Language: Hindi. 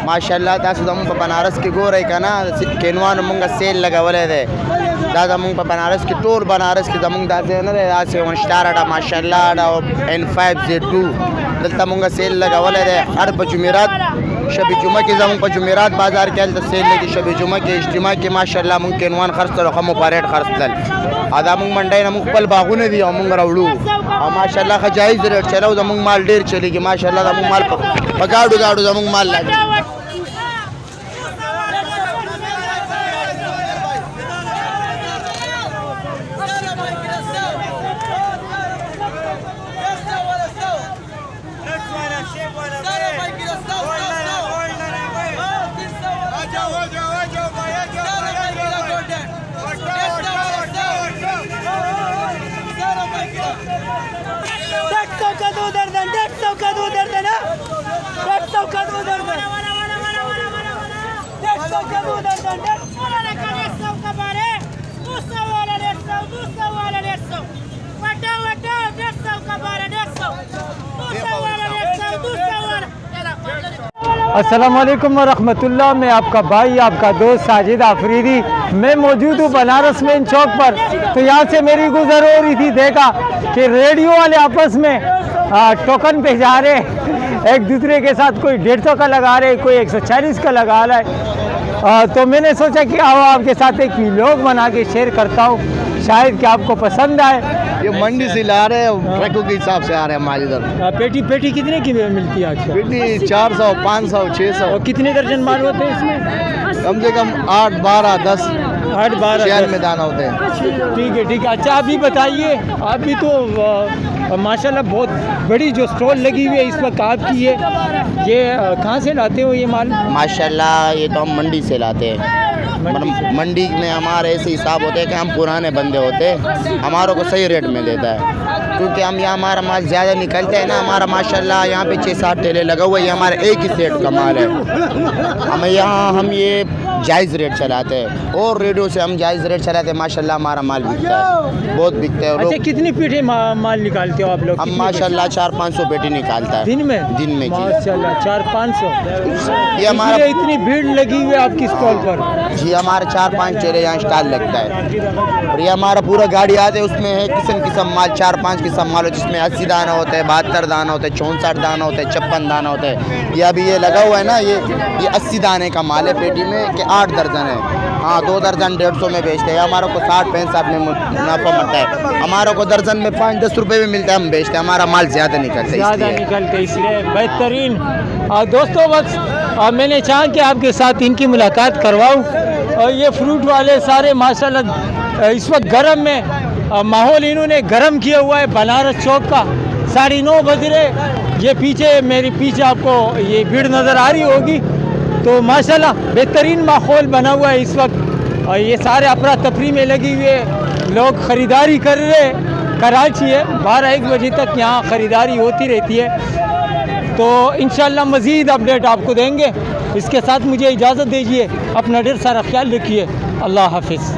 माशाल्लाह तासु दम बनारस की गो रही का ना केनवान मुंगा सेल लगा वाले दे दादा मुंग बनारस की टूर बनारस की दमुंग दादे ना दे आज से 1 स्टार आटा माशाल्लाह आटा N5Z2 दलता मुंगा सेल लगा वाले दे हर जुमेरात शबी जुमा की जमुंग पर जुमेरात बाजार के अलग सेल लगी शबी जुमा के इज्तिमा के माशाल्लाह मुंग केनवान खर्च तो रकम मुपारेट खर्च दल आधा मुंग मंडे ना मुंग पल बागु ने दिया मुंग रावलू और माशाल्लाह खजाइज रेट चलो दमुंग माल ढेर चलेगी माशाल्लाह दमुंग माल पगाड़ू गाड़ू दमुंग माल लगी अस्सलाम वालेकुम वरहमतुल्लाह। मैं आपका भाई आपका दोस्त साजिद आफरीदी मैं मौजूद हूँ बनारस मेन चौक पर। तो यहाँ से मेरी गुजर हो रही थी, देखा कि रेडियो वाले आपस में टोकन पे जा रहे, एक दूसरे के साथ कोई 150 का लगा रहे, कोई 140 का लगा रहा है। तो मैंने सोचा कि आओ आपके साथ एक व्लॉग बना के शेयर करता हूँ, शायद कि आपको पसंद आए। ये मंडी से ला रहे हैं, ट्रकों के हिसाब से आ रहे हैं माल इधर। पेटी कितने की मिलती है आज? पेटी 400, 500, 600। और कितने दर्जन माल होते हैं इसमें? कम से कम 8, 12, 10 8-12 में दाना होते हैं। ठीक है। अच्छा आप भी बताइए, आप भी तो माशाल्लाह बहुत बड़ी जो स्टॉल लगी हुई है इस वक्त आपकी है, ये कहाँ से लाते हो ये माल? माशाल्लाह ये तो हम मंडी से लाते हैं। मंडी में हमारे ऐसे हिसाब होते हैं कि हम पुराने बंदे होते हैं, हमारों को सही रेट में देता है, क्योंकि हम यहाँ हमारा माल ज़्यादा निकलता है ना। हमारा माशाल्लाह यहाँ पे 6-7 ठेले लगा हुआ है, ये हमारे एक ही सेट का माल है। हम ये जायज़ रेट चलाते हैं और रेडियो से हम जायज़ रेट चलाते हैं। माशाल्लाह हमारा माल बिकता है, बहुत बिकता है। अच्छा कितनी पेटी माल निकालते हो आप लोग? हम माशाल्लाह 400-500 पेटी निकालता है दिन में माशाल्लाह 400-500। ये हमारा इतनी भीड़ लगी हुई है आपकी स्टॉल पर? जी हमारे 4-5 ठेले यहाँ स्टॉल लगता है और ये हमारा पूरा गाड़ी आते है, उसमें है किस्म माल, 4-5 किस्म माल हो, जिसमें 80 दाना होता है, 72 दाना होता है, 64 दाना होता है, 56 दाना होता है। ये अभी ये लगा हुआ है ना, ये 80 दाने का माल है पेटी में, कि 8 दर्जन है। हाँ 2 दर्जन 150 में बेचते हैं, हमारे को 60-65 में मुनाफा मिलता है। हमारे को दर्जन में 5-10 रुपये में मिलता है, हम बेचते हैं, हमारा माल ज़्यादा निकलता है इसलिए बेहतरीन। दोस्तों बस मैंने चाहा कि आपके साथ इनकी मुलाकात करवाऊँ। और ये फ्रूट वाले सारे माशाल्लाह इस वक्त गर्म में माहौल इन्होंने गर्म किया हुआ है बनारस चौक का। 9:30 बज रहे, ये पीछे मेरे पीछे आपको ये भीड़ नज़र आ रही होगी। तो माशाल्लाह बेहतरीन माहौल बना हुआ है इस वक्त, और ये सारे अफरा तफरी में लगी हुई है, लोग ख़रीदारी कर रहे। कराची है, 12-1 बजे तक यहाँ ख़रीदारी होती रहती है। तो इंशाल्लाह मज़ीद अपडेट आपको देंगे। इसके साथ मुझे इजाज़त दीजिए, अपना ढेर सारा ख्याल रखिए। अल्लाह हाफिज़।